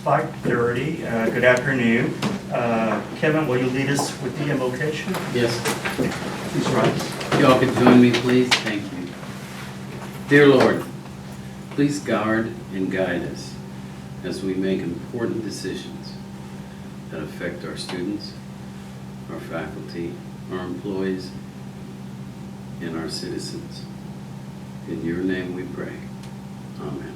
5:30. Good afternoon. Kevin, will you lead us with the invocation? Yes. Please rise. Y'all can join me, please. Thank you. Dear Lord, please guard and guide us as we make important decisions that affect our students, our faculty, our employees, and our citizens. In your name we pray. Amen.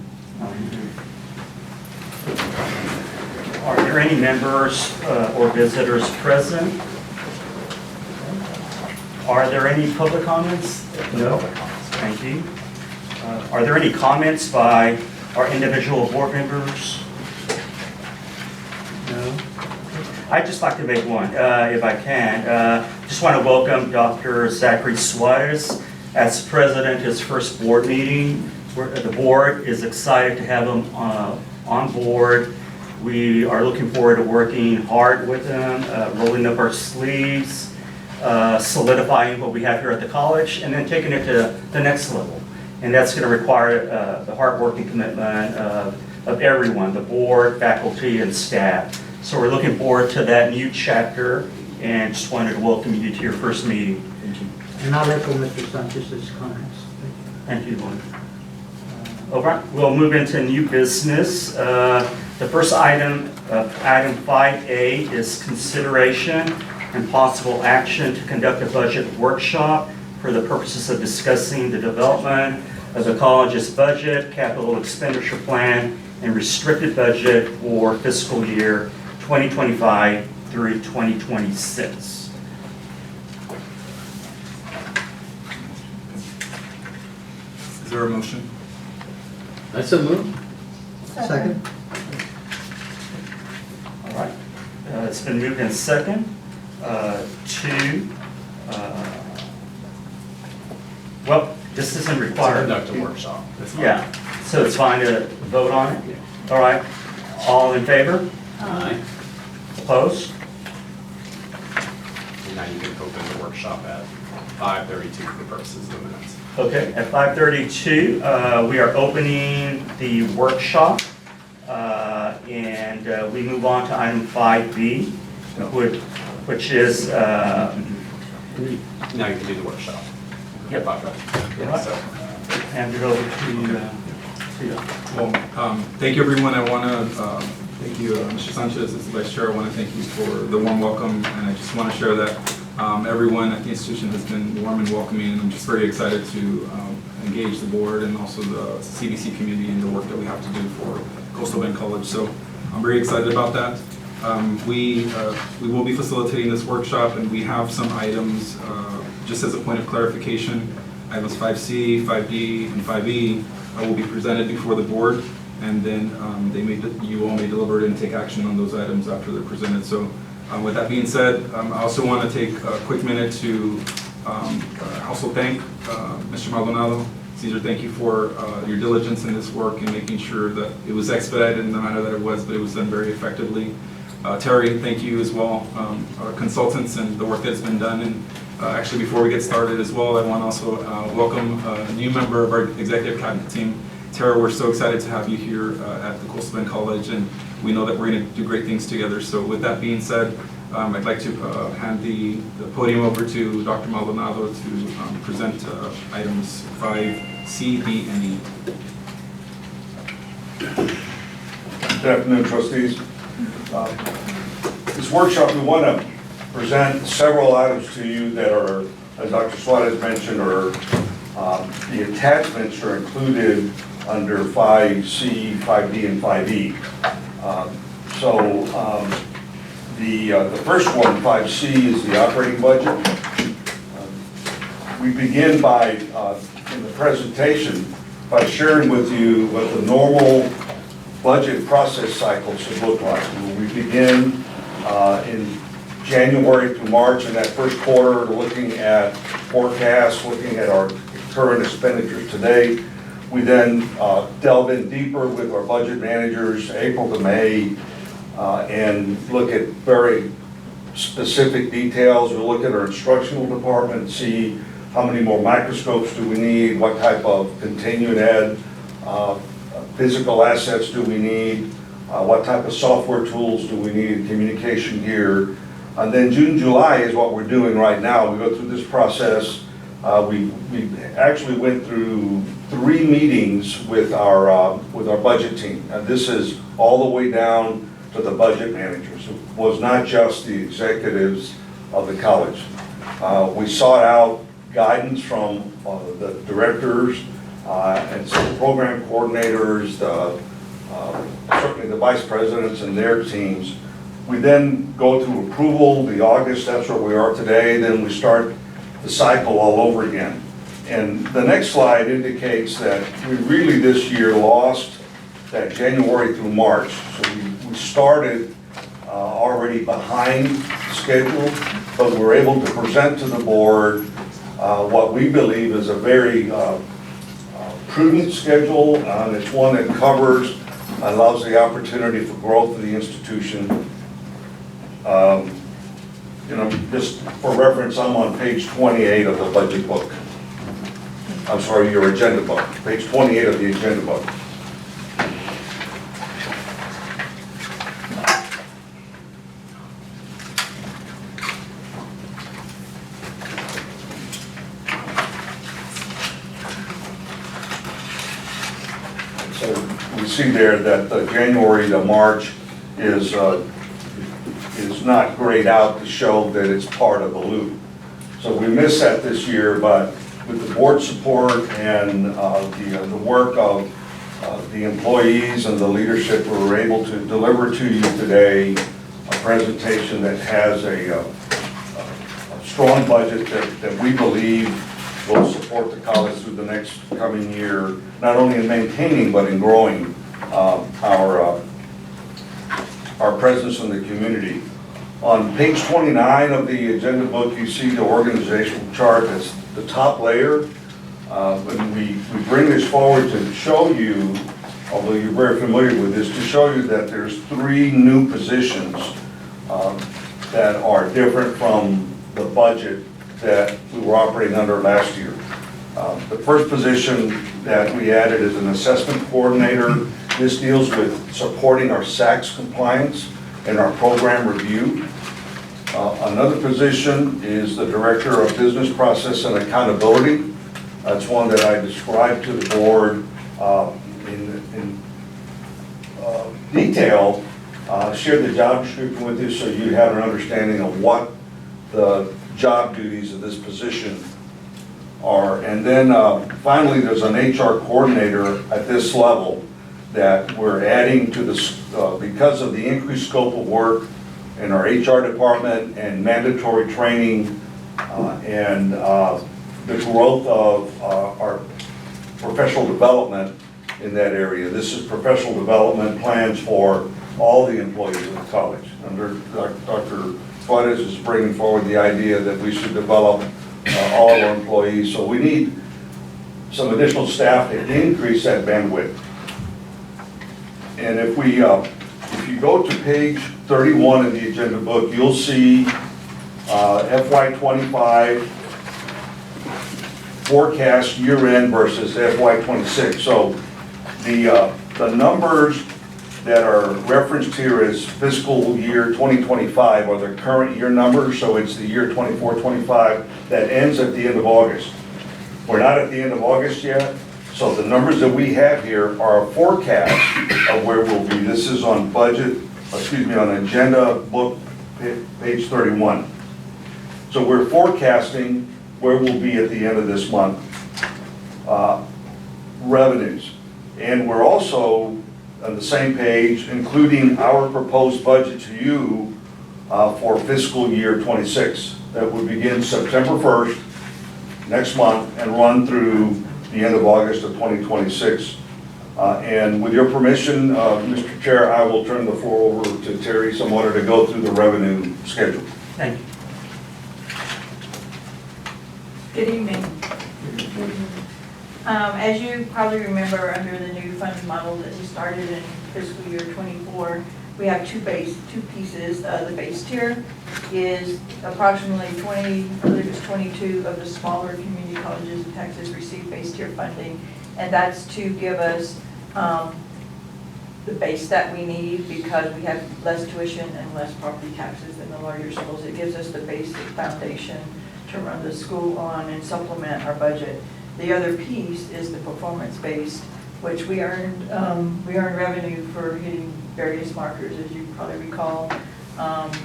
Are there any members or visitors present? Are there any public comments? No. Thank you. Are there any comments by our individual board members? No. I'd just like to make one, if I can. Just want to welcome Dr. Zachary Suarez as president, his first board meeting. The board is excited to have him on board. We are looking forward to working hard with him, rolling up our sleeves, solidifying what we have here at the college, and then taking it to the next level. And that's going to require the hard work and commitment of everyone, the board, faculty, and staff. So we're looking forward to that new chapter, and just wanted to welcome you to your first meeting. Thank you. And I'll echo Mr. Sanchez's comments. Thank you, Lloyd. All right, we'll move into new business. The first item, item 5A, is consideration and possible action to conduct a budget workshop for the purposes of discussing the development of the college's budget, capital expenditure plan, and restricted budget for fiscal year 2025 through 2026. Is there a motion? I so move. Second. All right, it's been moved in second to, well, this isn't To required. conduct a workshop. That's fine. Yeah, so it's fine to vote on it? All right, all in favor? Aye. Opposed? And now you can open the workshop at 5:32 for the purposes of the minutes. Okay, at 5:32, we are opening the workshop, and we move on to item 5B, which is, Now you can do the workshop. Yep. 5:30. Yep. So, hand it over to you. well, thank you, everyone. I want to thank you, Mr. Sanchez, as the Vice Chair. I want to thank you for the warm welcome, and I just want to share that everyone at the institution has been warm and welcoming, and I'm just very excited to engage the board and also the CBC community in the work that we have to do for Coastal Bend College. So I'm very excited about that. We will be facilitating this workshop, and we have some items, just as a point of clarification, items 5C, 5D, and 5E will be presented before the board, and then you all may deliberate and take action on those items after they're presented. So with that being said, I also want to take a quick minute to also thank Mr. Maldonado. Cesar, thank you for your diligence in this work and making sure that it was expedited in the manner that it was, but it was done very effectively. Terry, thank you as well, our consultants and the work that's been done. And actually, before we get started as well, I want to also welcome a new member of our executive cabinet team. Tara, we're so excited to have you here at the Coastal Bend College, and we know that we're going to do great things together. So with that being said, I'd like to hand the podium over to Dr. Maldonado to present items 5C, D, and E. Good afternoon, trustees. This workshop, we want to present several items to you that are, as Dr. Suarez mentioned, are the attachments are included under 5C, 5D, and 5E. The first one, 5C, is the operating budget. We begin by, in the presentation, by sharing with you what the normal budget process cycle should look like. We begin in January to March in that first quarter, looking at forecasts, looking at our current expenditures today. We then delve in deeper with our budget managers, April to May, and look at very specific details. We'll look at our instructional department, see how many more microscopes do we need, what type of continuing ed physical assets do we need, what type of software tools do we need, communication gear. And then June, July is what we're doing right now. We go through this process. We actually went through 3 meetings with our budget team. And this is all the way down to the budget managers. It was not just the executives of the college. We sought out guidance from the directors and some program coordinators, certainly the vice presidents and their teams. We then go through approval, the August, that's where we are today, then we start the cycle all over again. And the next slide indicates that we really this year lost that January through March. So we started already behind schedule, but we're able to present to the board what we believe is a very prudent schedule, and it's one that covers, allows the opportunity for growth of the institution. Just for reference, I'm on page 28 of the budget book. I'm sorry, your agenda book, page 28 of the agenda book. So we see there that the January to March is not grayed out to show that it's part of the loop. So we missed that this year, but with the board support and the work of the employees and the leadership, we were able to deliver to you today a presentation that has a strong budget that we believe will support the college through the next coming year, not only in maintaining but in growing our presence in the community. On page 29 of the agenda book, you see the organizational chart as the top layer. And we bring this forward to show you, although you're very familiar with this, to show you that there's 3 new positions that are different from the budget that we were operating under last year. The first position that we added is an assessment coordinator. This deals with supporting our SACS compliance and our program review. Another position is the Director of Business Process and Accountability. That's one that I described to the board in detail, shared the job description with you so you have an understanding of what the job duties of this position are. And then finally, there's an HR coordinator at this level that we're adding to this because of the increased scope of work in our HR department and mandatory training and the growth of our professional development in that area. This is professional development plans for all the employees of the college. Under Dr. Suarez is bringing forward the idea that we should develop all our employees. So we need some additional staff to increase that bandwidth. And if you go to page 31 of the agenda book, you'll see FY25 forecast year-end versus FY26. So the numbers that are referenced here as fiscal year 2025 are the current year numbers, so it's the year 24-25 that ends at the end of August. We're not at the end of August yet, so the numbers that we have here are a forecast of where we'll be. This is on budget, on agenda book, page 31. So we're forecasting where we'll be at the end of this month. Revenues. And we're also on the same page, including our proposed budget to you for fiscal year 26. That would begin September 1st, next month, and run through the end of August of 2026. And with your permission, Mr. Chair, I will turn the floor over to Terry Samora to go through the revenue schedule. Thank you. Good evening. As you probably remember, under the new funding model that we started in fiscal year 24, we have two pieces. The base tier is approximately 22 of the smaller community colleges in Texas receive base tier funding, and that's to give us the base that we need because we have less tuition and less property taxes than the larger schools. It gives us the basic foundation to run the school on and supplement our budget. The other piece is the performance-based, which we earned revenue for hitting various markers, as you probably recall.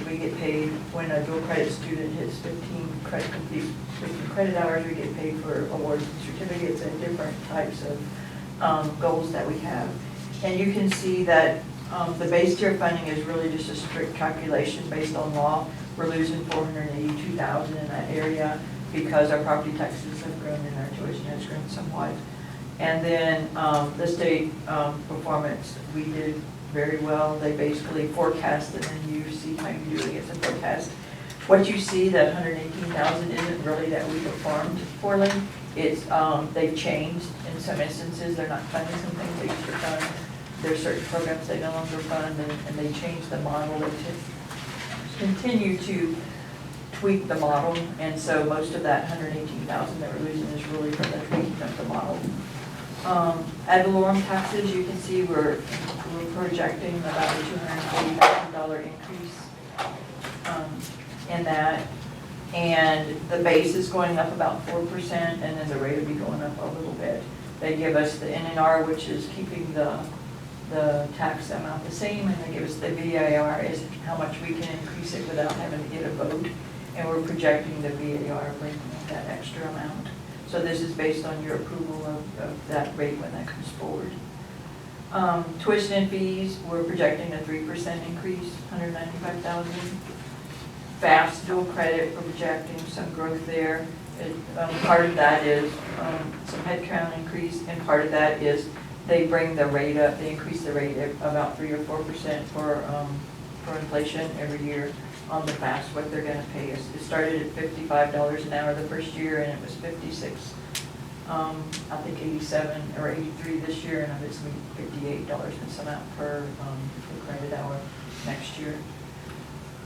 We get paid when a dual credit student hits 15 credit hours, we get paid for awards and certificates and different types of goals that we have. And you can see that the base tier funding is really just a strict calculation based on law. We're losing $482,000 in that area because our property taxes have grown and our tuition has grown somewhat. And then the state performance, we did very well. They basically forecast and then you see how you do against the forecast. What you see, that $118,000 isn't really that we performed poorly. It's, they've changed in some instances. They're not funding some things they used to fund. There's certain programs they no longer fund and they changed the model. They continue to tweak the model. And so most of that $118,000 that we're losing is really from the tweaking of the model. Ad valorem taxes, you can see we're projecting about a $240,000 increase in that. And the base is going up about 4%, and then the rate will be going up a little bit. They give us the NNR, which is keeping the tax amount the same, and they give us the VAR, is how much we can increase it without having to get a vote. And we're projecting the VAR bringing that extra amount. So this is based on your approval of that rate when that comes forward. Tuition and fees, we're projecting a 3% increase, $195,000. Fast dual credit, we're projecting some growth there. Part of that is some headcount increase, and part of that is they bring the rate up, they increase the rate about 3 or 4% for inflation every year on the FAFSA, what they're gonna pay us. It started at $55 an hour the first year, and it was 56, I think 87 or 83 this year, and it's gonna be $58 and some out per credit hour next year.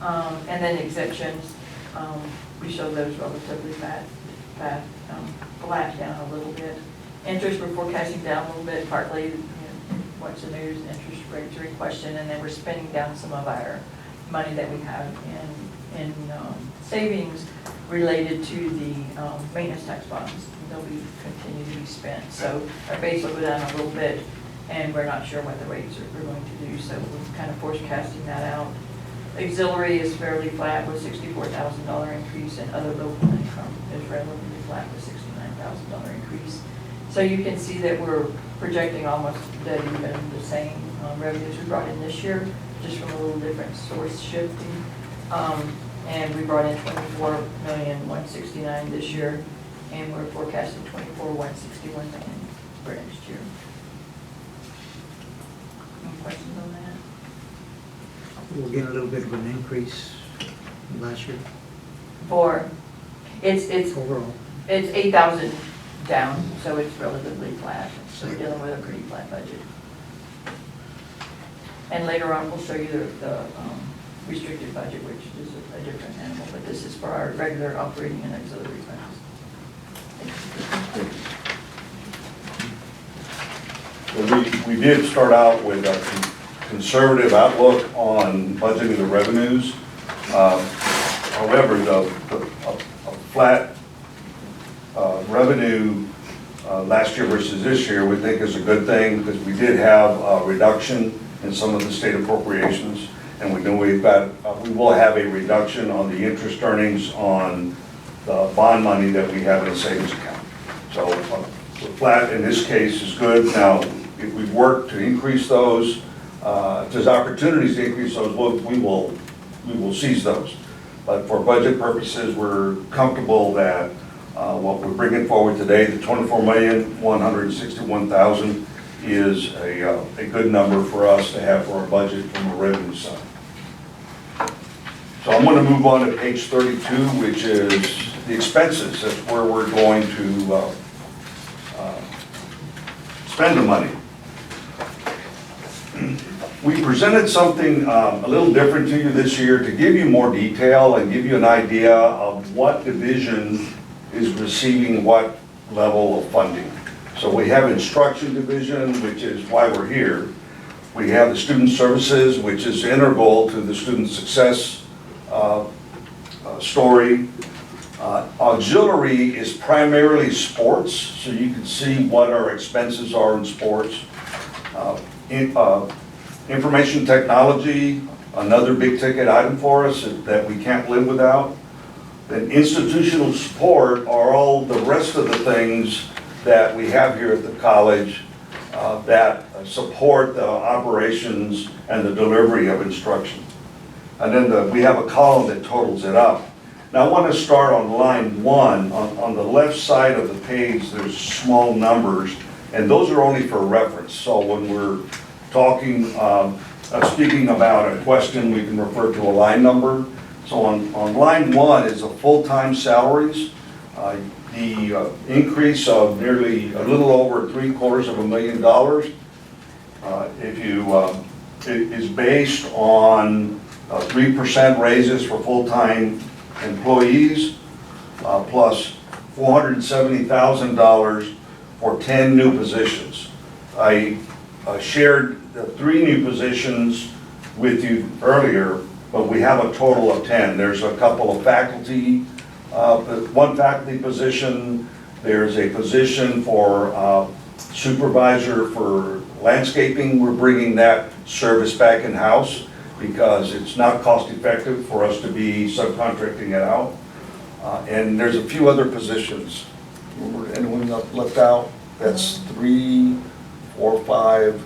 And then exemptions, we show those relatively flat down a little bit. Interest, we're forecasting down a little bit, partly, what's the news, interest rates are in question, and then we're spending down some of our money that we have in savings related to the maintenance tax bonds. They'll be continue to be spent. So our base will go down a little bit, and we're not sure what the rates are going to do, so we're kind of forecasting that out. Auxiliary is fairly flat with $64,000 increase, and other local income is relatively flat with $69,000 increase. So you can see that we're projecting almost dead even the same revenues we brought in this year, just from a little different source shifting. And we brought in $24,169,000 this year, and we're forecasting $24,161,000 for next year. Any questions on that? We're getting a little bit of an increase last year For, it's overall. 8,000 down, so it's relatively flat. So we're dealing with a pretty flat budget. And later on, we'll show you the restricted budget, which is a different animal, but this is for our regular operating and auxiliary funds. Well, we did start out with a conservative outlook on budgeting the revenues. However, a flat revenue last year versus this year we think is a good thing, because we did have a reduction in some of the state appropriations, and we know we will have a reduction on the interest earnings on the bond money that we have in the savings account. So flat in this case is good. Now, if we work to increase those, if there's opportunities to increase those, we will seize those. But for budget purposes, we're comfortable that what we're bringing forward today, the $24,161,000, is a good number for us to have for our budget from a revenue side. So I'm going to move on to page 32, which is the expenses. That's where we're going to spend the money. We presented something a little different to you this year to give you more detail and give you an idea of what division is receiving what level of funding. So we have instruction division, which is why we're here. We have the student services, which is integral to the student success story. Auxiliary is primarily sports, so you can see what our expenses are in sports. Information technology, another big ticket item for us that we can't live without. Then institutional support are all the rest of the things that we have here at the college that support the operations and the delivery of instruction. And then we have a column that totals it up. Now I want to start on line 1. On the left side of the page, there's small numbers, and those are only for reference. So when we're talking, speaking about a question, we can refer to a line number. So on line 1 is the full-time salaries. The increase of nearly a little over $750,000 it is based on 3% raises for full-time employees, plus $470,000 for 10 new positions. I shared the 3 new positions with you earlier, but we have a total of 10. There's a couple of faculty, one faculty position, there's a position for supervisor for landscaping. We're bringing that service back in-house because it's not cost effective for us to be subcontracting it out. And there's a few other positions. Anyone left out? That's 3, 4, 5.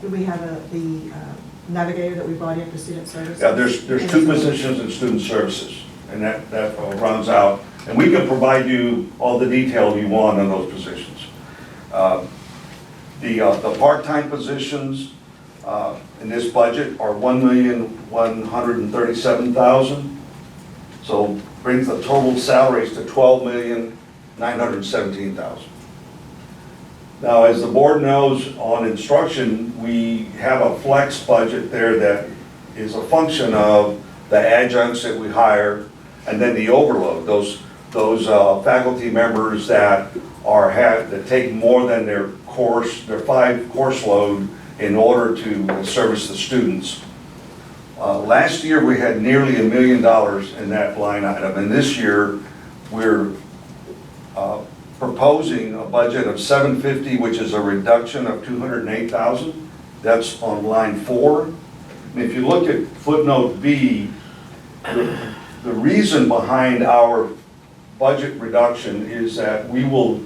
Do we have the navigator that we brought in for student services? Yeah, there's 2 positions in student services, and that runs out. And we can provide you all the detail you want on those positions. The part-time positions in this budget are $1,137,000. So brings the total salaries to $12,917,000. Now, as the board knows, on instruction, we have a flex budget there that is a function of the adjuncts that we hire and then the overload, those faculty members that that take more than their 5 course load in order to service the students. Last year, we had nearly $1 million in that line item, and this year, we're proposing a budget of $750,000, which is a reduction of $208,000. That's on line 4. And if you look at footnote B, the reason behind our budget reduction is that we will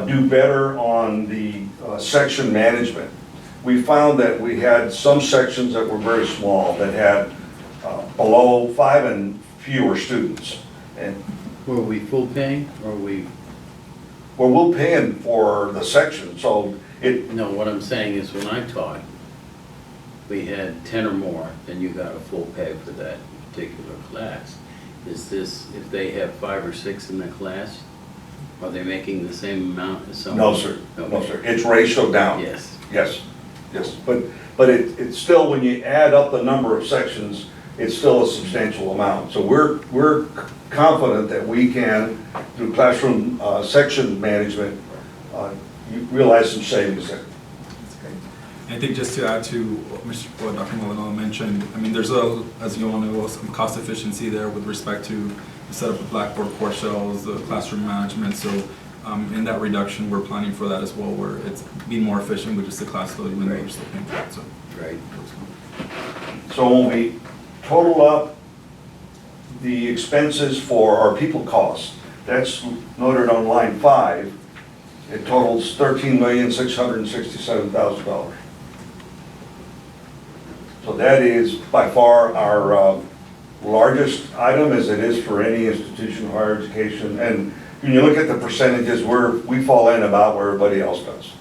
do better on the section management. We found that we had some sections that were very small, that had below 5 and fewer students. And Were we full pay, or we? well, we'll pay them for the section, so No, what I'm saying is when I taught, we had 10 or more, then you got a full pay for that particular class. Is this, if they have 5 or 6 in the class, are they making the same amount as someone? no, sir, no, sir. It's ratio down. Yes. Yes, yes, but it's still, when you add up the number of sections, it's still a substantial amount. So we're confident that we can, through classroom section management, realize some savings there. I think just to add to what Dr. Maldonado mentioned, I mean, there's as you all know, some cost efficiency there with respect to the setup of Blackboard course shells, the classroom management. So in that reduction, we're planning for that as well, where it's being more efficient with just the class load when we're still paying for it. So. Right. So when we total up the expenses for our people costs, that's noted on line 5, it totals $13,667,000. So that is by far our largest item, as it is for any institution of higher education. And when you look at the percentages, we fall in about where everybody else does.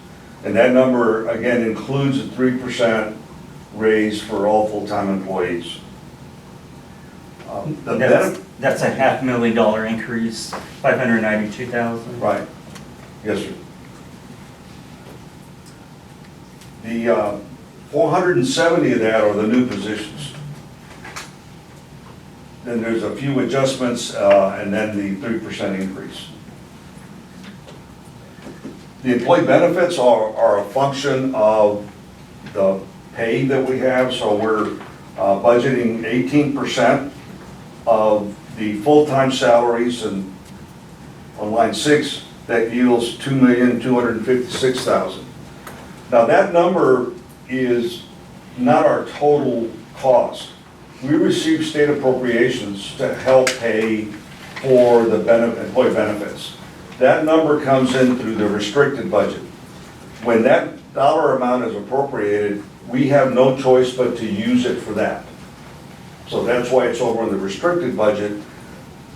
And that number, again, includes a 3% raise for all full-time employees. That's a $500,000 increase, $592,000. Right, yes, sir. The 470 of that are the new positions. Then there's a few adjustments, and then the 3% increase. The employee benefits are a function of the pay that we have, so we're budgeting 18% of the full-time salaries, and on line 6, that yields $2,256,000. Now, that number is not our total cost. We receive state appropriations to help pay for the employee benefits. That number comes in through the restricted budget. When that dollar amount is appropriated, we have no choice but to use it for that. So that's why it's over in the restricted budget.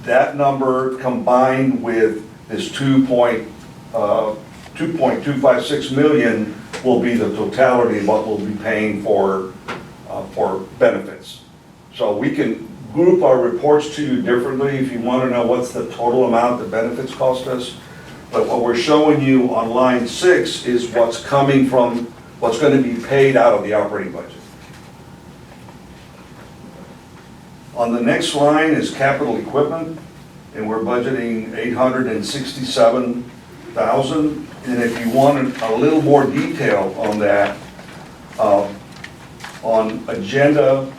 That number combined with this 2.256 million will be the totality of what we'll be paying for benefits. So we can group our reports to you differently if you want to know what's the total amount that benefits cost us. But what we're showing you on line 6 is what's coming from, what's going to be paid out of the operating budget. On the next line is capital equipment, and we're budgeting $867,000. And if you wanted a little more detail on that, on agenda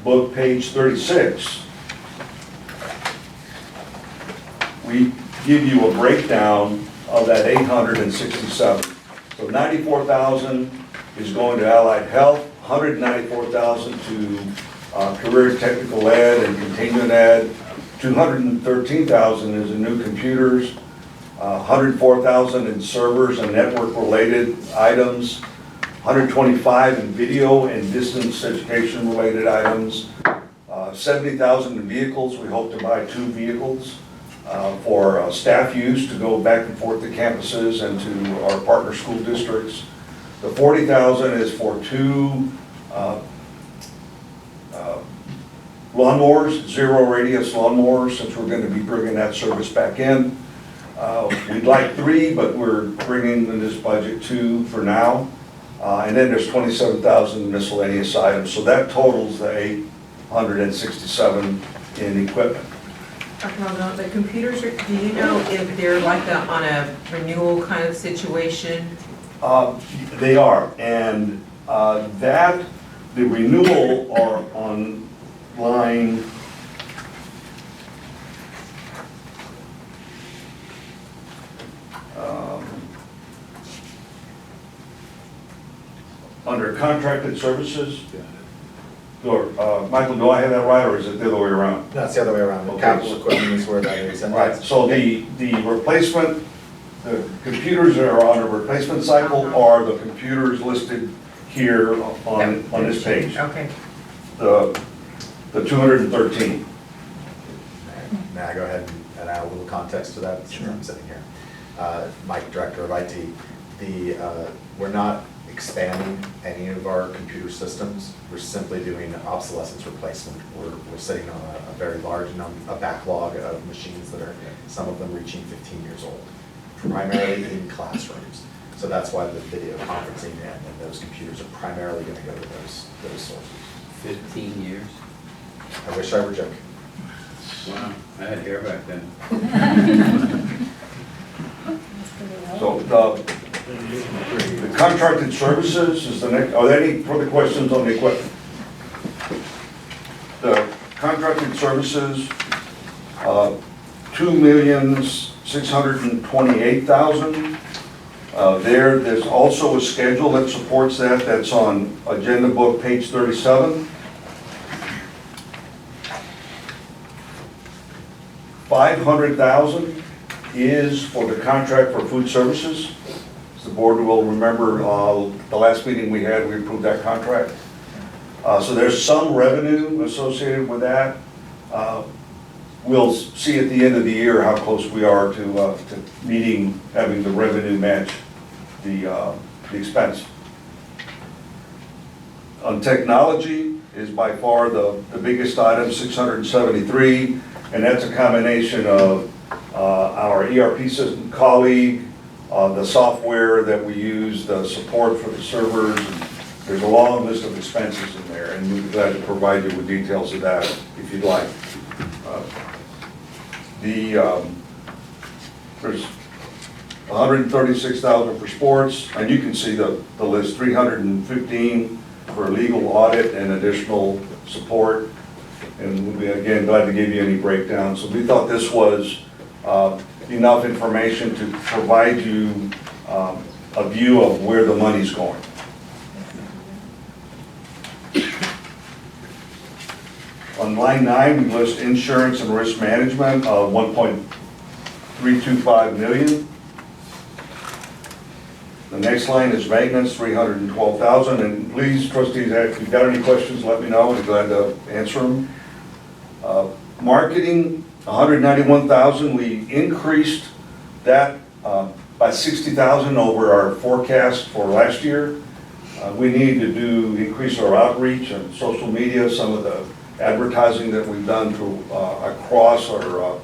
book page 36, we give you a breakdown of that 867. So 94,000 is going to allied health, 194,000 to career technical ed and continuing ed, 213,000 is in new computers, 104,000 in servers and network related items, 125 in video and distance education related items, 70,000 in vehicles. We hope to buy 2 vehicles for staff use to go back and forth to campuses and to our partner school districts. The 40,000 is for 2 lawnmowers, zero radius lawnmowers, since we're going to be bringing that service back in. We'd like 3, but we're bringing in this budget 2 for now. And then there's 27,000 miscellaneous items, so that totals the 867 in equipment. Dr. Maldonado, the computers, do you know if they're like on a renewal kind of situation? They are, and the renewal are on line under contracted services. Or, Michael, do I have that right, or is it the other way around? That's the other way around. The Okay. capital equipment is where that is. And Right, that's- so the replacement, the computers that are on a replacement cycle are the computers listed here on this page. Okay. The 213. May I go ahead and add a little context to that? Sure. I'm sitting here. Mike, Director of IT. We're not expanding any of our computer systems. We're simply doing obsolescence replacement. We're sitting on a very large a backlog of machines that are, some of them reaching 15 years old, primarily in classrooms. So that's why the video conferencing and those computers are primarily going to go to those sources. 15 years? I wish I were joking. Wow, I had hair back then. So the contracted services is the next, are there any further questions on the equipment? The contracted services, $2,628,000. There's also a schedule that supports that. That's on agenda book page 37. $500,000 is for the contract for food services. As the board will remember, the last meeting we had, we approved that contract. So there's some revenue associated with that. We'll see at the end of the year how close we are to meeting, having the revenue match the expense. On technology is by far the biggest item, 673, and that's a combination of our ERP system, Colleague, the software that we use, the support for the servers. And there's a long list of expenses in there, and we'd be glad to provide you with details of that if you'd like. There's $136,000 for sports, and you can see the list, $315 for legal audit and additional support. And we'll be, again, glad to give you any breakdown. So we thought this was enough information to provide you a view of where the money's going. On line 9, we list insurance and risk management of $1.325 million. The next line is maintenance, $312,000. And please, trustees, if you've got any questions, let me know. I'd be glad to answer them. Marketing, $191,000. We increased that by $60,000 over our forecast for last year. We need to increase our outreach and social media, some of the advertising that we've done to across our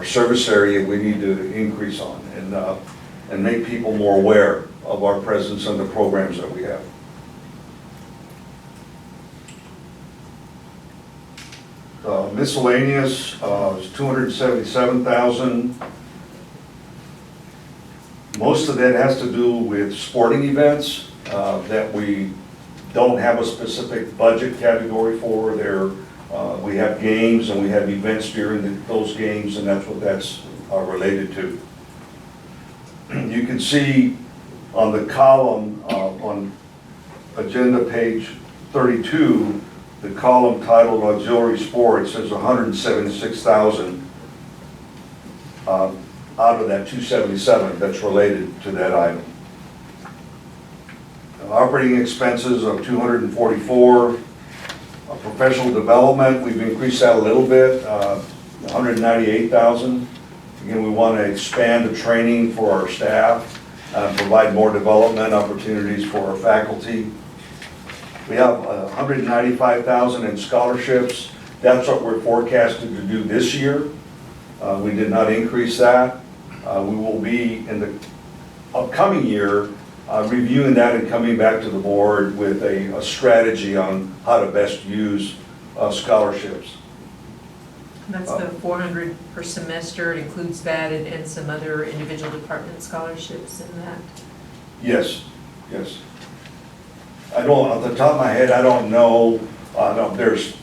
service area. We need to increase on and make people more aware of our presence and the programs that we have. Miscellaneous is $277,000. Most of that has to do with sporting events that we don't have a specific budget category for. We have games and we have events during those games, and that's what that's related to. You can see on the column on agenda page 32, the column titled Auxiliary Sports is $176,000 out of that 277 that's related to that item. Operating expenses of $244. Professional development, we've increased that a little bit, $198,000. Again, we want to expand the training for our staff, provide more development opportunities for our faculty. We have $195,000 in scholarships. That's what we're forecasted to do this year. We did not increase that. We will be in the upcoming year reviewing that and coming back to the board with a strategy on how to best use scholarships. That's the 400 per semester. It includes that and some other individual department scholarships in that. Yes, yes. I don't, off the top of my head, I don't know. No, there's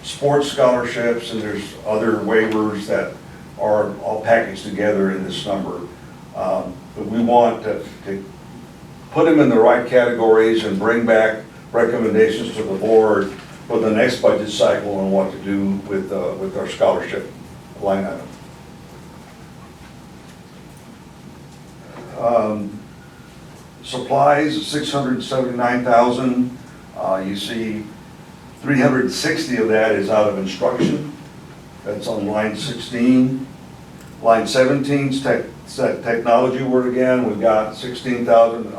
sports scholarships and there's other waivers that are all packaged together in this number. But we want to put them in the right categories and bring back recommendations to the board for the next budget cycle on what to do with our scholarship line item. Supplies, $679,000. You see 360 of that is out of instruction. That's on line 16. Line 17 is technology word again. We've got 62,000.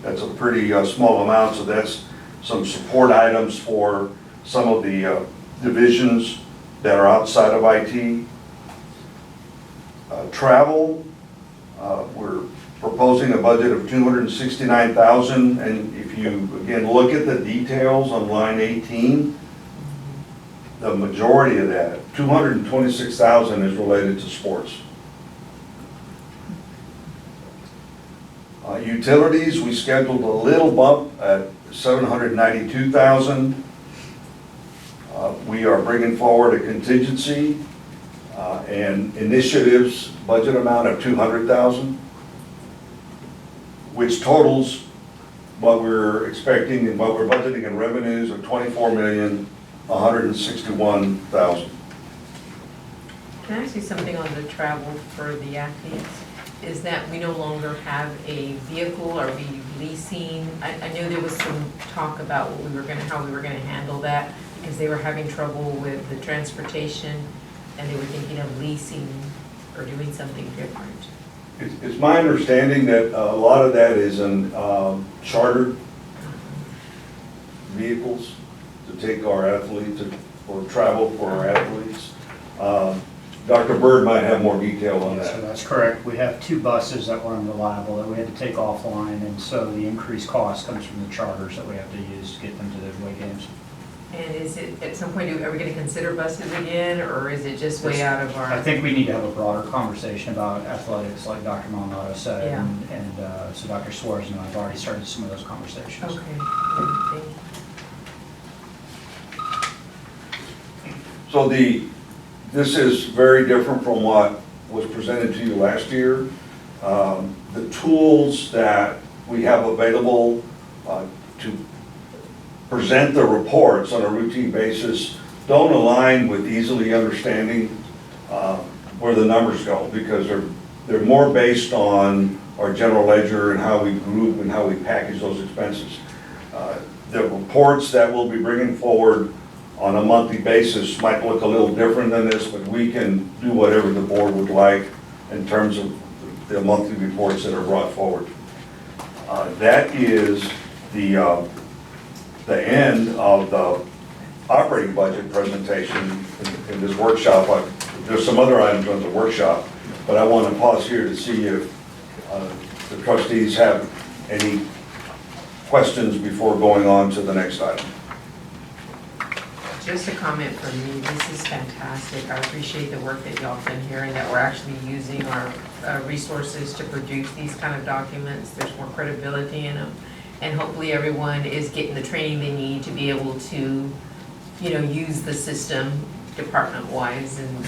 That's a pretty small amount, so that's some support items for some of the divisions that are outside of IT. Travel, we're proposing a budget of $269,000, and if you again look at the details on line 18, the majority of that, $226,000, is related to sports. Utilities, we scheduled a little bump at $792,000. We are bringing forward a contingency and initiatives budget amount of $200,000, which totals what we're expecting and what we're budgeting in revenues of $24,161,000. Can I ask you something on the travel for the athletes? Is that we no longer have a vehicle? Are we leasing? I know there was some talk about how we were going to handle that because they were having trouble with the transportation and they were thinking of leasing or doing something different. It's my understanding that a lot of that is in chartered vehicles to take our athletes or travel for our athletes. Dr. Bird might have more detail on Yes, that. so that's correct. We have 2 buses that were unreliable that we had to take offline, and so the increased cost comes from the charters that we have to use to get them to the away games. And is it, at some point, are we gonna consider buses again, or is it just way out of our? I think we need to have a broader conversation about athletics, like Dr. Maldonado said. Yeah. And so Dr. Suarez and I have already started some of those conversations. Okay, thank you. So this is very different from what was presented to you last year. The tools that we have available to present the reports on a routine basis don't align with easily understanding where the numbers go, because they're more based on our general ledger and how we group and how we package those expenses. The reports that we'll be bringing forward on a monthly basis might look a little different than this, but we can do whatever the board would like in terms of the monthly reports that are brought forward. That is the end of the operating budget presentation in this workshop. There's some other items on the workshop, but I want to pause here to see if the trustees have any questions before going on to the next item. Just a comment from me, this is fantastic. I appreciate the work that y'all have done here and that we're actually using our resources to produce these kind of documents. There's more credibility in them. And hopefully everyone is getting the training they need to be able to, you know, use the system department-wise and.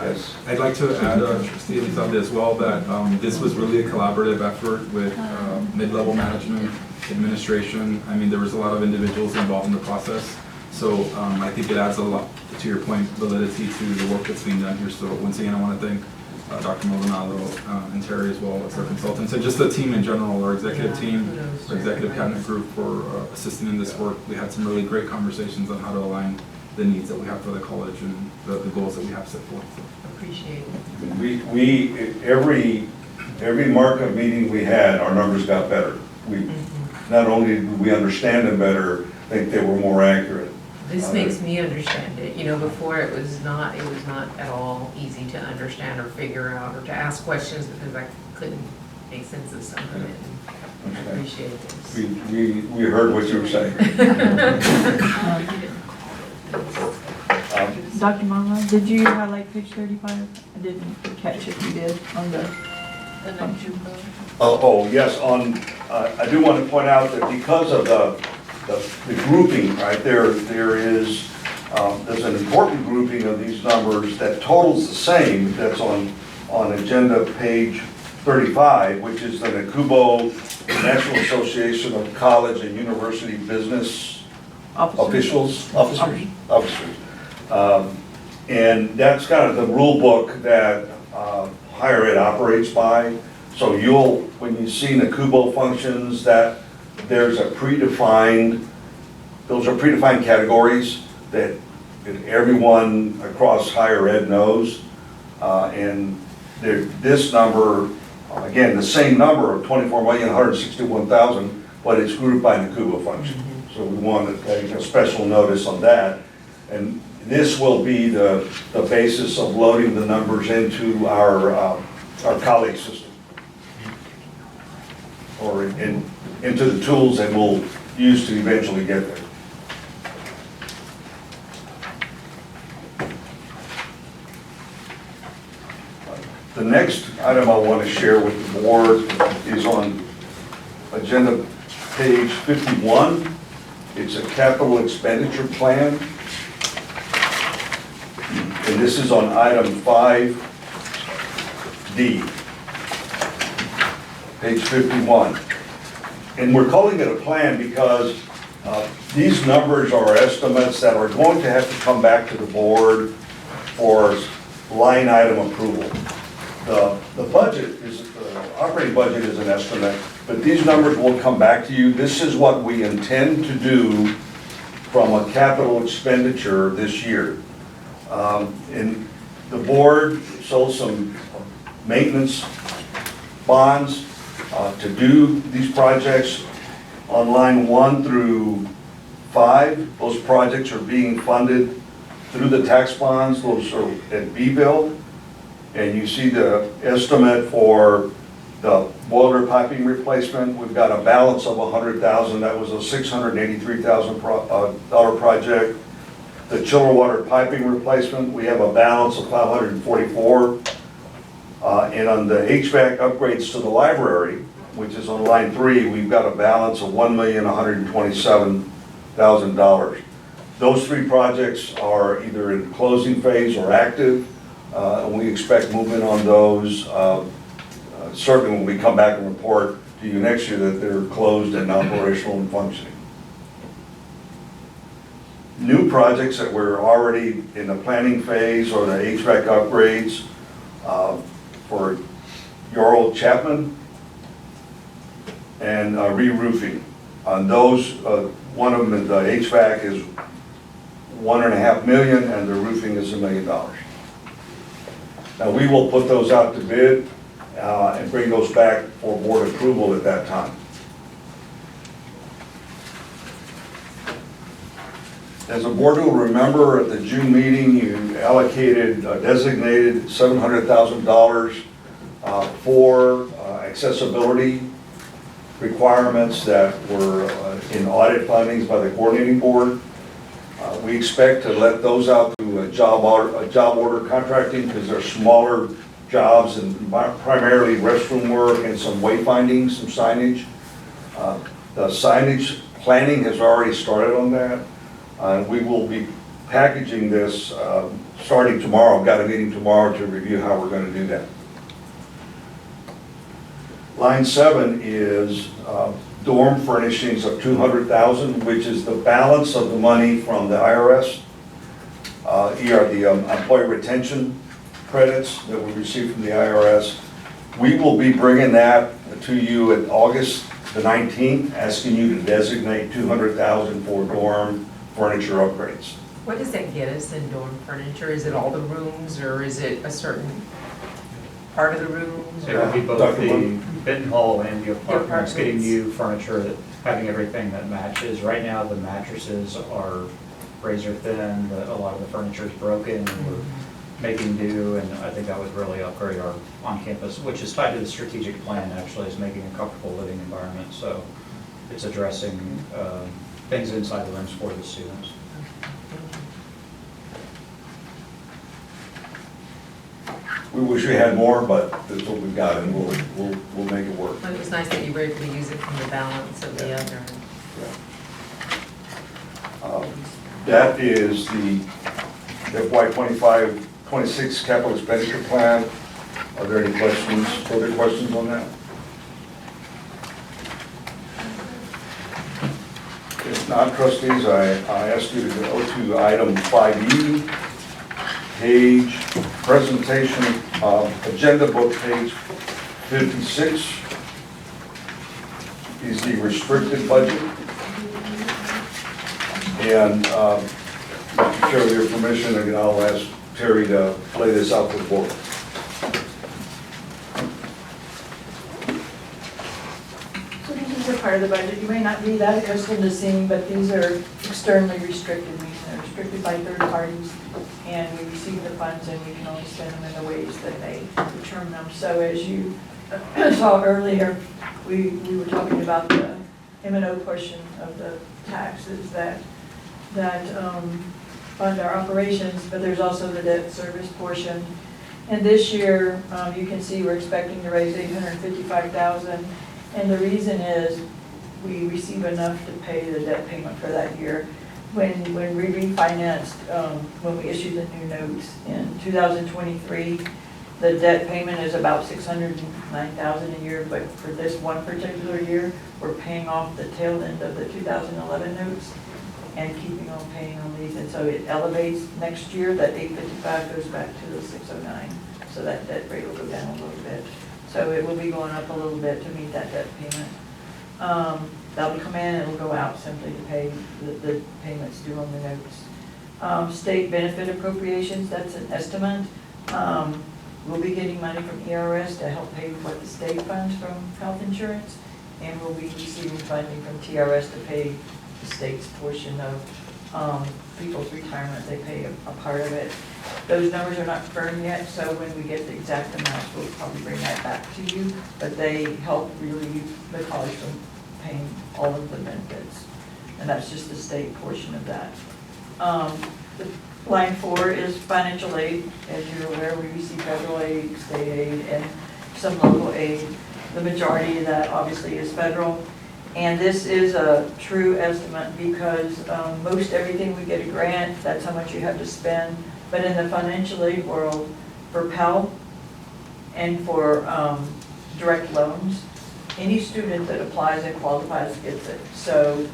Yes. I'd like to add, Trustee Elizalde, as well, that this was really a collaborative effort with mid-level management, administration. I mean, there was a lot of individuals involved in the process. So I think it adds a lot, to your point, validity to the work that's being done here. So once again, I want to thank Dr. Maldonado and Terry as well as our consultants, and just the team in general, our executive team, our executive cabinet group for assisting in this work. We had some really great conversations on how to align the needs that we have for the college and the goals that we have set forth. Appreciate it. Every markup meeting we had, our numbers got better. Not only did we understand them better, I think they were more accurate. This makes me understand it. You know, before it was not at all easy to understand or figure out or to ask questions because I couldn't make sense of some of it. I appreciate this. We heard what you were saying. Dr. Mama, did you highlight page 35? I didn't catch if you did on the function. Oh, yes, I do want to point out that because of the grouping, right, there's an important grouping of these numbers that totals the same, that's on agenda page 35, which is the NACUBO, National Association of College and University Business Officers. And that's kind of the rule book that higher ed operates by. So when you see NACUBO functions, that those are predefined categories that everyone across higher ed knows. And this number, again, the same number of 24,161,000, but it's grouped by NACUBO function. So we want to take a special notice on that. And this will be the basis of loading the numbers into our colleague system, or into the tools that we'll use to eventually get there. The next item I want to share with the board is on agenda page 51. It's a capital expenditure plan. And this is on item 5D, page 51. And we're calling it a plan because these numbers are estimates that are going to have to come back to the board for line item approval. The budget the operating budget is an estimate, but these numbers will come back to you. This is what we intend to do from a capital expenditure this year. And the board sold some maintenance bonds to do these projects on line 1 through 5. Those projects are being funded through the tax bonds. Those are at B-bill. And you see the estimate for The boiler piping replacement, we've got a balance of $100,000. That was a $683,000 project. The chiller water piping replacement, we have a balance of $544,000. And on the HVAC upgrades to the library, which is on line 3, we've got a balance of $1,127,000. Those 3 projects are either in closing phase or active, and we expect movement on those. Certainly when we come back and report to you next year that they're closed and operational and functioning. New projects that we're already in the planning phase or the HVAC upgrades for your old Chapman and re-roofing. On those, one of them, the HVAC is $1.5 million and the roofing is $1 million. Now we will put those out to bid and bring those back for board approval at that time. As a board will remember, at the June meeting, you allocated, designated $700,000 for accessibility requirements that were in audit findings by the coordinating board. We expect to let those out through a job order contracting because they're smaller jobs and primarily restroom work and some wayfinding, some signage. The signage planning has already started on that. We will be packaging this starting tomorrow. I've got a meeting tomorrow to review how we're going to do that. Line 7 is dorm furnishings of $200,000, which is the balance of the money from the IRS. The employee retention credits that we received from the IRS. We will be bringing that to you at August the 19th, asking you to designate $200,000 for dorm furniture upgrades. What does that get us in dorm furniture? Is it all the rooms, or is it a certain part of the rooms? It would be both Dr. the Wood? Benton Hall and the apartments, getting apartments. new furniture, having everything that matches. Right now, the mattresses are razor thin, a lot of the furniture is broken, and we're making do, and I think that would really upgrade our on-campus, which is tied to the strategic plan, actually, is making a comfortable living environment. So it's addressing things inside the rooms for the students. We wish we had more, but that's what we've got, and we'll make it work. Well, it was nice that you were able to use it from the balance of the other. That is the FY 25-26 capital expenditure plan. Are there any questions, further questions on that? If not, trustees, I ask you to go to item 5E, page, presentation, agenda book, page 56, is the restricted budget. And Mr. Chair, with your permission, again, I'll ask Terry to lay this out for the board. So these are part of the budget. You may not be that accustomed to seeing, but these are externally restricted, meaning they're restricted by third parties, and we receive the funds and we can only spend them in the ways that they determine them. So as you saw earlier, we were talking about the M&O portion of the taxes that fund our operations, but there's also the debt service portion. And this year, you can see we're expecting to raise $855,000, and the reason is we receive enough to pay the debt payment for that year. When we refinanced, when we issued the new notes in 2023, the debt payment is about $609,000 a year, but for this one particular year, we're paying off the tail end of the 2011 notes and keeping on paying on these, and so it elevates next year. That 855 goes back to the 609, so that debt rate will go down a little bit. So it will be going up a little bit to meet that debt payment. That'll come in and it'll go out simply to pay the payments due on the notes. State benefit appropriations, that's an estimate. We'll be getting money from ERS to help pay for what the state funds from health insurance, and we'll be receiving funding from TRS to pay the state's portion of people's retirement, they pay a part of it. Those numbers are not firm yet, so when we get the exact amounts, we'll probably bring that back to you, but they help relieve the college from paying all of the benefits, and that's just the state portion of that. Line 4 is financial aid. As you're aware, we receive federal aid, state aid, and some local aid. The majority of that obviously is federal. And this is a true estimate because most everything we get a grant, that's how much you have to spend. But in the financial aid world, for Pell and for direct loans, any student that applies and qualifies gets it. So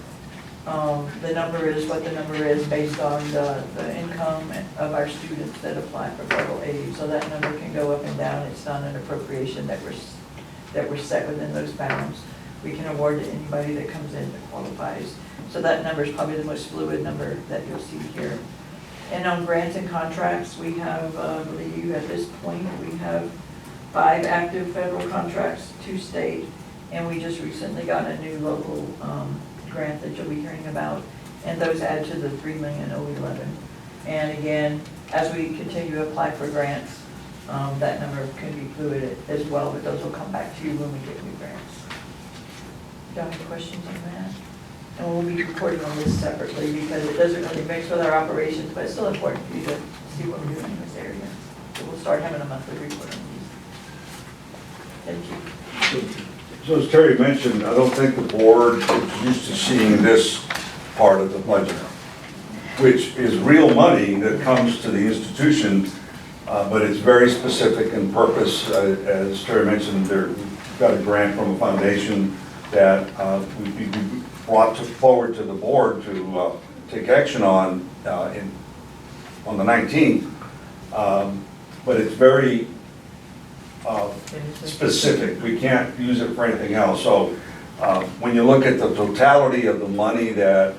the number is what the number is based on the income of our students that apply for federal aid. So that number can go up and down. It's not an appropriation that we're set within those bounds. We can award to anybody that comes in that qualifies. So that number is probably the most fluid number that you'll see here. And on grants and contracts, we have, I believe at this point, we have 5 active federal contracts, 2 state, and we just recently got a new local grant that you'll be hearing about, and those add to the 3,011. And again, as we continue to apply for grants, that number can be fluid as well, but those will come back to you when we get new grants. Do you have any questions on that? And we'll be reporting on this separately because it doesn't really mix with our operations, but it's still important for you to see what we're doing in this area. So we'll start having a monthly report on these. Thank you. So as Terry mentioned, I don't think the board is used to seeing this part of the budget, which is real money that comes to the institution, but it's very specific in purpose. As Terry mentioned, we've got a grant from a foundation that we brought forward to the board to take action on the 19th. But it's very specific. We can't use it for anything else. So when you look at the totality of the money that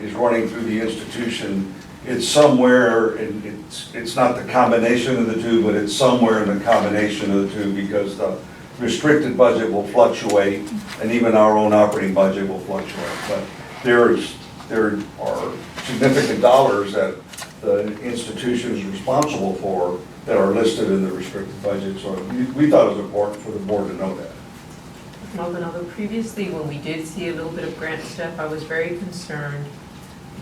is running through the institution, it's somewhere, it's not the combination of the two, but it's somewhere in the combination of the two because the restricted budget will fluctuate and even our own operating budget will fluctuate. But there are significant dollars that the institution is responsible for that are listed in the restricted budget. So we thought it was important for the board to know that. Although previously, when we did see a little bit of grant stuff, I was very concerned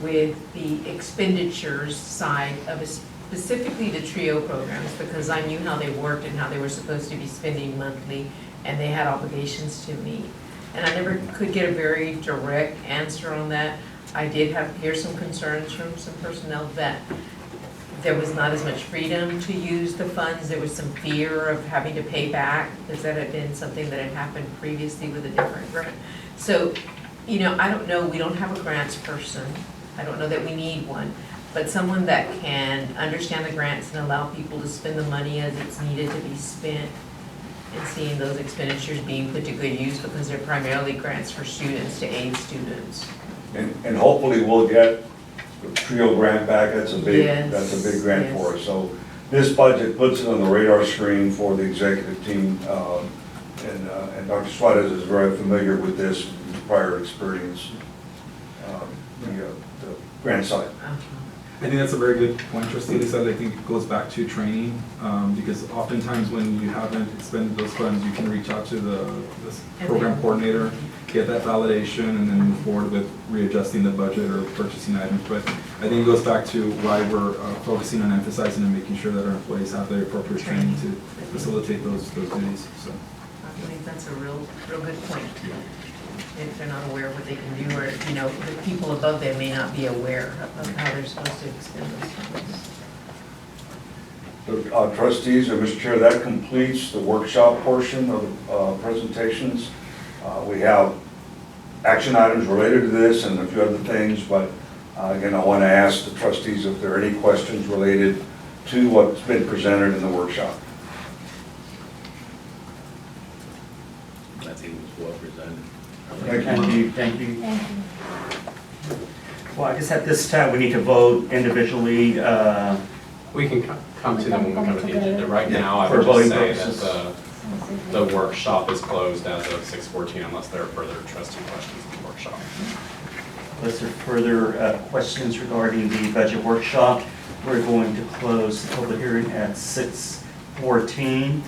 with the expenditures side of specifically the TRIO programs, because I knew how they worked and how they were supposed to be spending monthly, and they had obligations to meet. And I never could get a very direct answer on that. I did hear some concerns from some personnel that there was not as much freedom to use the funds. There was some fear of having to pay back, because that had been something that had happened previously with a different grant. So, you know, I don't know, we don't have a grants person. I don't know that we need one, but someone that can understand the grants and allow people to spend the money as it's needed to be spent, and seeing those expenditures being put to good use, because they're primarily grants for students to aid students. And hopefully we'll get the TRIO grant back. That's a big grant Yes. for us. So this budget puts it on the radar screen for the executive team. And Dr. Suarez is very familiar with this from prior experience, the grant side. I think that's a very good point, Trustee Lisa. I think it goes back to training, because oftentimes when you haven't expended those funds, you can reach out to the program coordinator, get that validation, and then move forward with readjusting the budget or purchasing items. But I think it goes back to why we're focusing on emphasizing and making sure that our employees have the appropriate training to facilitate those duties. So I believe that's a real good point. If they're not aware of what they can do, or, you know, the people above them may not be aware of how they're supposed to expend those funds. So, trustees, Mr. Chair, that completes the workshop portion of the presentations. We have action items related to this and a few other things, but again, I want to ask the trustees if there are any questions related to what's been presented in the workshop. I think it was well presented. Thank you. Thank you. Well, I guess at this time, we need to vote individually. We can come to them when we come to the agenda. Right now, I For would just voting say purposes. that the workshop is closed as of 6:14 unless there are further trustee questions in the workshop. Unless there are further questions regarding the budget workshop, we're going to close the public hearing at 6:14.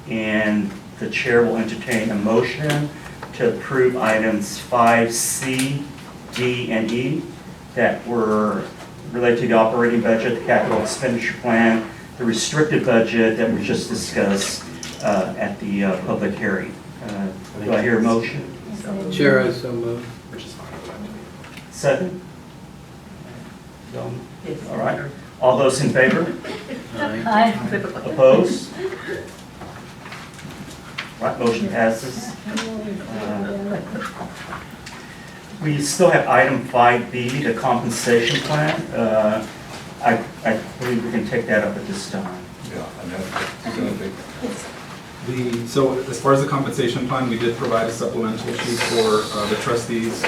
And the chair will entertain a motion to approve items 5C, D, and E that were related to the operating budget, the capital expenditure plan, the restricted budget that was just discussed at the public hearing. Do I hear a motion? Chair, I so move. Which is fine. Second? All right. All those in favor? Aye. Opposed? Right, motion passes. We still have item 5B, the compensation plan. I believe we can take that up at this time. Yeah, and that's gonna be. So as far as the compensation plan, we did provide a supplemental sheet for the trustees.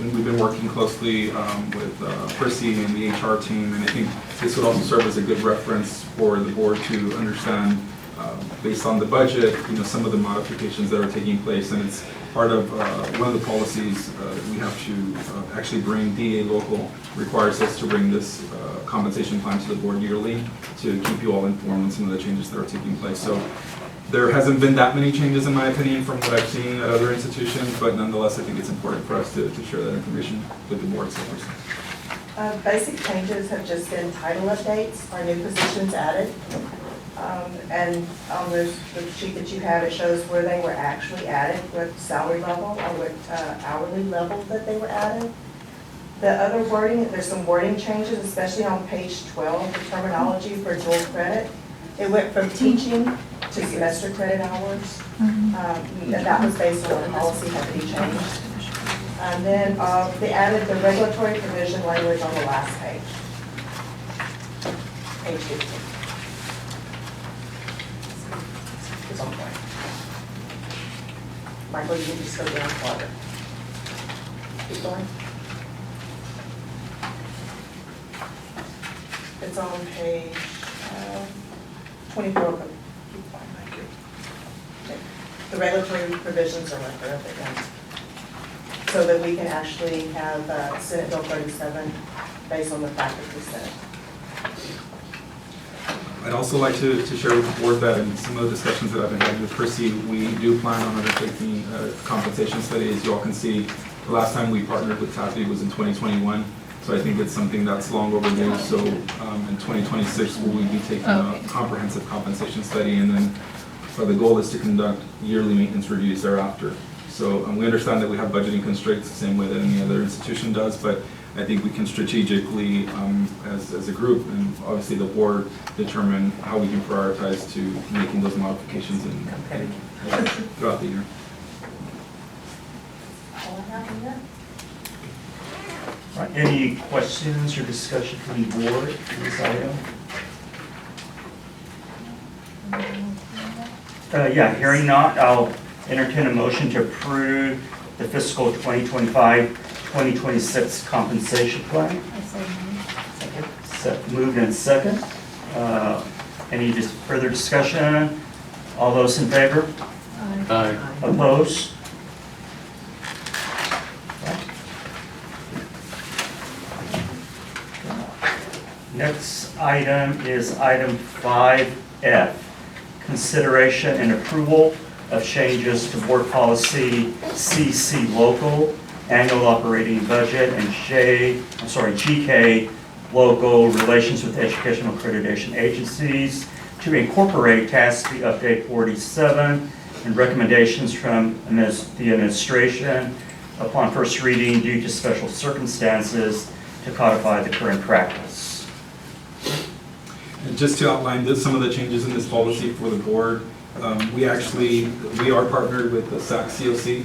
We've been working closely with Percy and the HR team, and I think this would also serve as a good reference for the board to understand, based on the budget, some of the modifications that are taking place. And it's part of one of the policies we have to actually bring. DA local requires us to bring this compensation plan to the board yearly to keep you all informed on some of the changes that are taking place. So there hasn't been that many changes, in my opinion, from what I've seen at other institutions, but nonetheless, I think it's important for us to share that information with the board. Basic changes have just been title updates, or new positions added. And on the sheet that you have, it shows where they were actually added, what salary level or what hourly level that they were added. The other wording, there's some wording changes, especially on page 12, the terminology for dual credit. It went from teaching to semester credit hours. And that was based on the policy had to be changed. And then they added the regulatory provision language on the last page. Page 15. It's on point. Michael, you can just go down farther. Keep going. It's on page 24 of them. Keep going, thank you. Okay. The regulatory provisions are like that, so that we can actually have Senate Bill 37 based on the fact that we Senate. I'd also like to share with the board that in some of the discussions that I've been having with Chrissy, we do plan on undertaking a compensation study. As you all can see, the last time we partnered with TAPI was in 2021. So I think it's something that's long overdue. So in 2026, we'll be taking a comprehensive compensation study, and then the goal is to conduct yearly maintenance reviews thereafter. So we understand that we have budgeting constraints the same way that any other institution does, but I think we can strategically, as a group, and obviously the board, determine how we can prioritize to making those modifications throughout the year. All I have on that. All right, any questions or discussion from the board on this item? Yeah, hearing not, I'll entertain a motion to approve the fiscal 2025-2026 compensation plan. Moved and second. Any further discussion? All those in favor? Aye. Opposed? Next item is item 5F, consideration and approval of changes to board policy CC local, annual operating budget, and GK local, relations with educational accreditation agencies, to incorporate TASB Update 47 and recommendations from the administration upon first reading due to special circumstances to codify the current practice. And just to outline some of the changes in this policy for the board, we are partnered with the SAC-COC,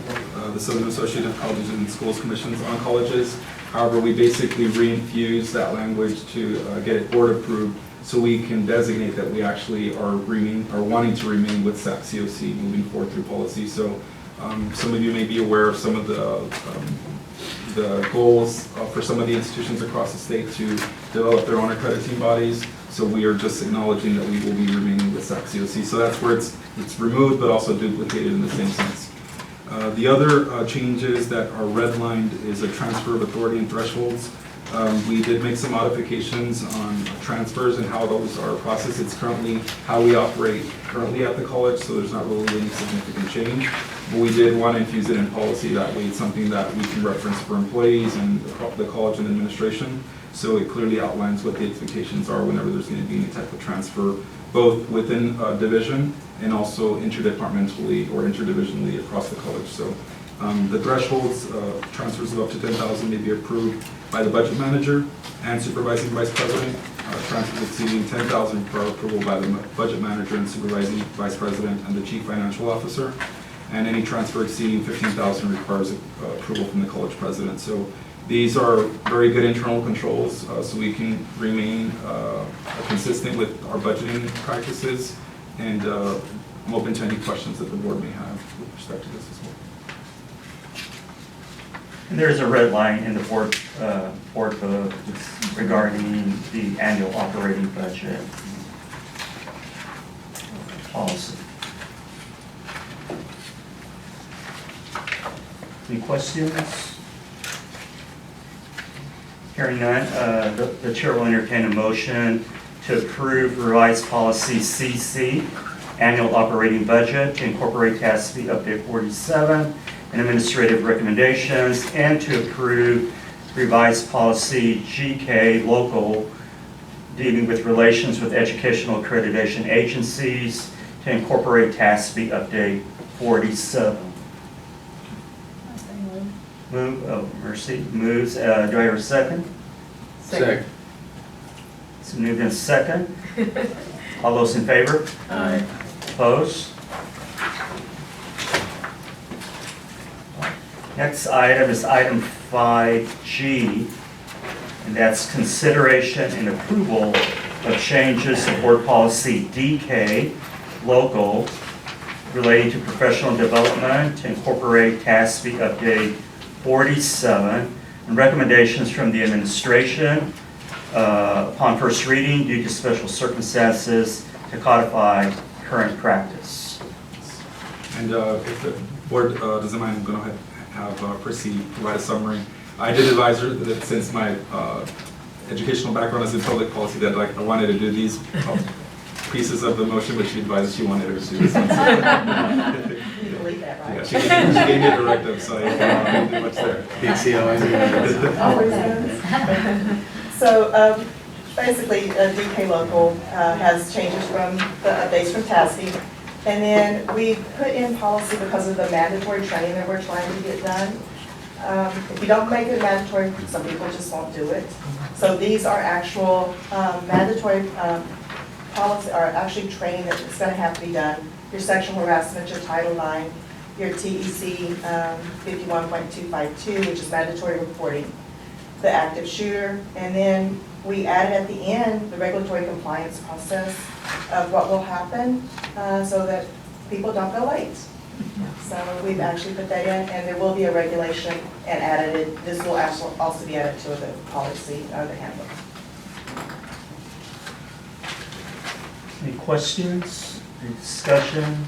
the Southern Association of Colleges and Schools Commissions on Colleges. However, we basically re-infused that language to get it board approved, so we can designate that we actually are wanting to remain with SAC-COC moving forward through policy. So some of you may be aware of some of the goals for some of the institutions across the state to develop their own accrediting bodies. So we are just acknowledging that we will be remaining with SAC-COC. So that's where it's removed, but also duplicated in the same sense. The other changes that are redlined is a transfer of authority and thresholds. We did make some modifications on transfers and how those are processed. It's currently how we operate currently at the college, so there's not really any significant change. But we did want to infuse it in policy, that way it's something that we can reference for employees and the college and administration. So it clearly outlines what the expectations are whenever there's going to be any type of transfer, both within a division and also interdepartmentally or interdivisionally across the college. So the thresholds, transfers of up to 10,000 may be approved by the budget manager and supervising vice president. Transfers exceeding 10,000 for approval by the budget manager and supervising vice president and the chief financial officer. And any transfer exceeding 15,000 requires approval from the college president. So these are very good internal controls, so we can remain consistent with our budgeting practices. And I'm open to any questions that the board may have with respect to this as well. And there's a red line in the board book regarding the annual operating budget policy. Any questions? Hearing none, the chair will entertain a motion to approve revised policy CC, annual operating budget, to incorporate TASB update 47 and administrative recommendations, and to approve revised policy GK, local, dealing with relations with educational accreditation agencies, to incorporate TASB update 47. Mercy moves. Do I hear a second? Second. It's moved in second. All those in favor? Aye. Opposed? Next item is item 5G, and that's consideration and approval of changes to board policy DK, local, relating to professional development to incorporate TASB update 47, and recommendations from the administration upon first reading due to special circumstances to codify current practice. And if the board doesn't mind, I'm going to provide a summary. I did advise her that since my educational background is in public policy, that I wanted to do these pieces of the motion, but she advised she wanted her to do this one. You believe that, right? Yeah, she gave me a directive, so I didn't do much there. Always does. So basically, DK Local has changes from the updates from TASB. And then we put in policy because of the mandatory training that we're trying to get done. If you don't make it mandatory, some people just won't do it. So these are actual mandatory policy, or actually training that is going to have to be done. Your sexual harassment, your Title IX, your TEC 51.252, which is mandatory reporting, the active shooter, and then we added at the end the regulatory compliance process of what will happen so that people don't go late. So we've actually put that in, and there will be a regulation and added it. This will also be added to the policy or the handbook. Any questions, any discussion?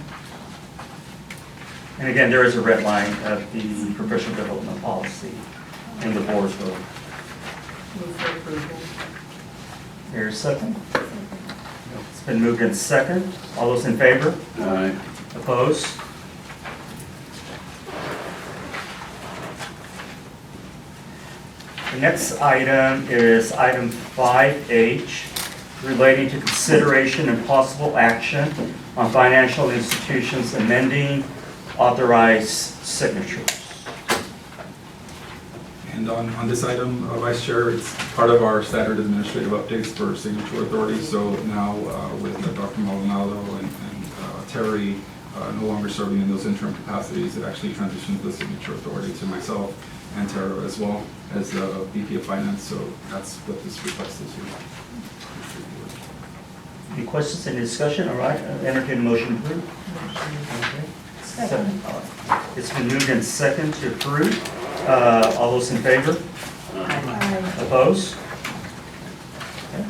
And again, there is a red line of the professional development policy in the board's vote. Move for approval. Here's a second. It's been moved in second. All those in favor? Aye. Opposed? The next item is item 5H, relating to consideration and possible action on financial institutions amending authorized signatures. And on this item, Vice Chair, it's part of our standard administrative updates for signature authority. So now with Dr. Maldonado and Terry no longer serving in those interim capacities, it actually transitions the signature authority to myself and Tara as well as the VP of Finance. So that's what this request is here. Any questions, any discussion? All right, entertain a motion to approve. Okay. Second. All right. It's been moved in second to approve. All those in favor? Opposed? Okay.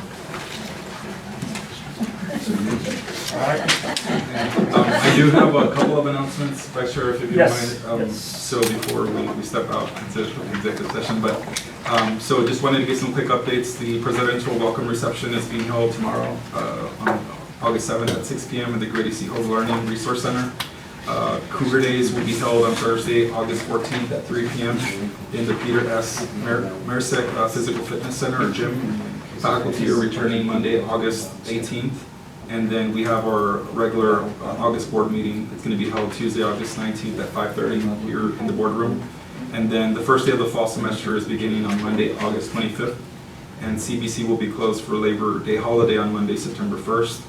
All right. do have a couple of announcements, Vice Sheriff, if you don't Yes, mind. yes. So before we step out into executive session, but, so just wanted to give some quick updates. The presidential welcome reception is being held tomorrow, on August 7th at 6 p.m. at the Grady C. Hove Learning Resource Center. Cougar Days will be held on Thursday, August 14th at 3 p.m. in the Peter S. Mersick Physical Fitness Center or Gym. Faculty are returning Monday, August 18th. And then we have our regular August board meeting. It's going to be held Tuesday, August 19th at 5:30 here in the boardroom. And then the first day of the fall semester is beginning on Monday, August 25th. And CBC will be closed for Labor Day holiday on Monday, September 1st.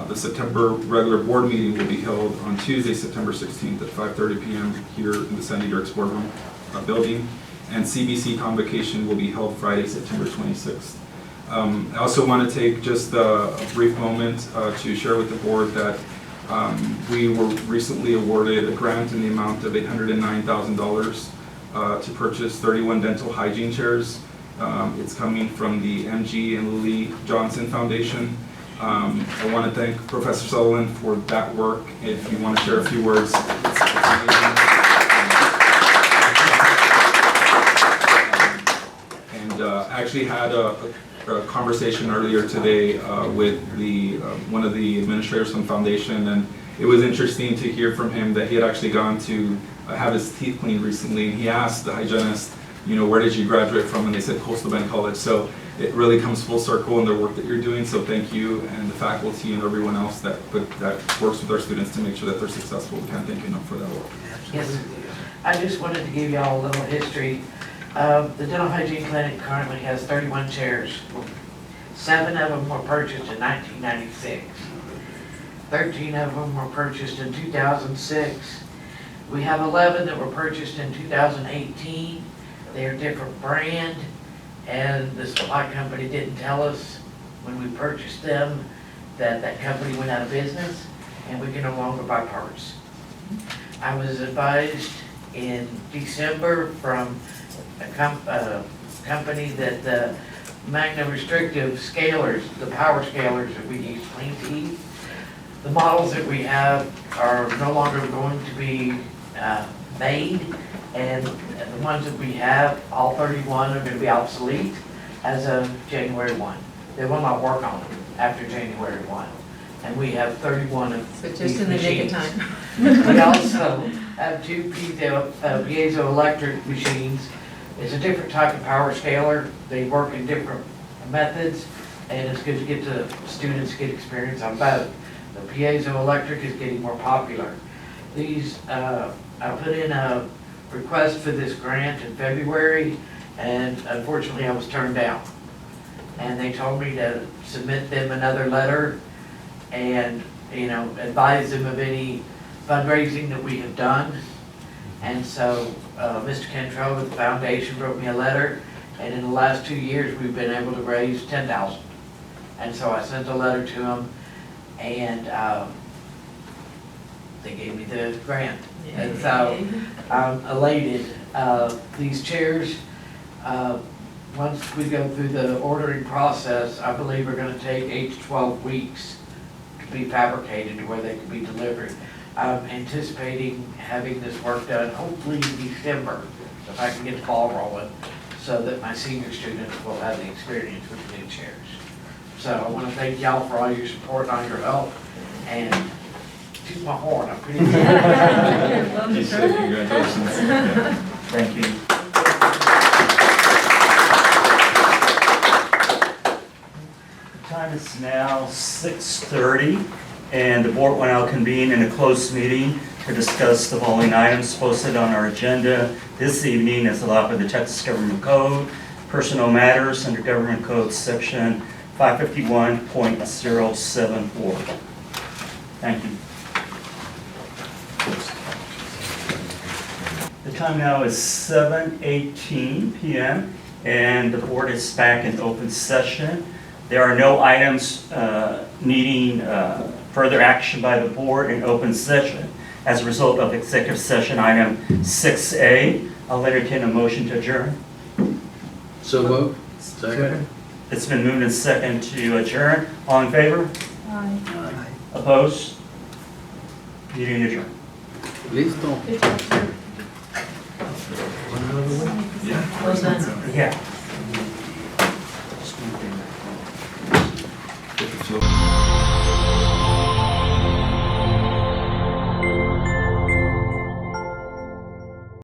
The September regular board meeting will be held on Tuesday, September 16th at 5:30 p.m. here in the Sandy Dirks boardroom building. And CBC convocation will be held Friday, September 26th. I also want to take just a brief moment to share with the board that we were recently awarded a grant in the amount of $809,000 to purchase 31 dental hygiene chairs. It's coming from the MG and Lily Johnson Foundation. I want to thank Professor Sullivan for that work. If you want to share a few words, it's amazing. And I actually had a conversation earlier today with one of the administrators from the foundation, and it was interesting to hear from him that he had actually gone to have his teeth cleaned recently, and he asked the hygienist, where did you graduate from, and they said Coastal Bend College. So it really comes full circle in the work that you're doing, so thank you, and the faculty and everyone else that works with our students to make sure that they're successful. We can't thank you enough for that work. Yes, I just wanted to give y'all a little history. The dental hygiene clinic currently has 31 chairs. 7 of them were purchased in 1996. 13 of them were purchased in 2006. We have 11 that were purchased in 2018. They're different brand, and the supply company didn't tell us when we purchased them that that company went out of business and we can no longer buy parts. I was advised in December from a company that the Magna Restrictive scalers, the power scalers that we use to clean teeth, the models that we have are no longer going to be made, and the ones that we have, all 31, are going to be obsolete as of January 1. They will not work on them after January 1. And we have 31 of So these just in the nick of machines. time. We also have 2 piezoelectric machines. It's a different type of power scaler. They work in different methods, and it's good to get the students get experience on both. The piezoelectric is getting more popular. These, I put in a request for this grant in February, and unfortunately I was turned down. And they told me to submit them another letter and, advise them of any fundraising that we have done. And so Mr. Cantrell with the foundation wrote me a letter, and in the last 2 years we've been able to raise $10,000. And so I sent a letter to them, and they gave me the grant. And so I'm elated. These chairs, once we go through the ordering process, I believe are going to take 8 to 12 weeks to be fabricated to where they can be delivered. I'm anticipating having this work done hopefully in December, if I can get the ball rolling, so that my senior students will have the experience with the new chairs. So I want to thank y'all for all your support and all your help, and toot my horn, I'm pretty good. Congratulations. Thank you. The time is now 6:30, and the board will now convene in a closed meeting to discuss the following items posted on our agenda this evening as allowed by the Texas Government Code, personnel matters under Government Code Section 551.074. Thank you. The time now is 7:18 p.m. and the board is back in open session. There are no items needing further action by the board in open session. As a result of executive session item 6A, I'll entertain a motion to adjourn. So moved. Second. It's been moved and second to adjourn. All in favor? Aye. Opposed? Meeting adjourned. Listo. Well done. Yeah.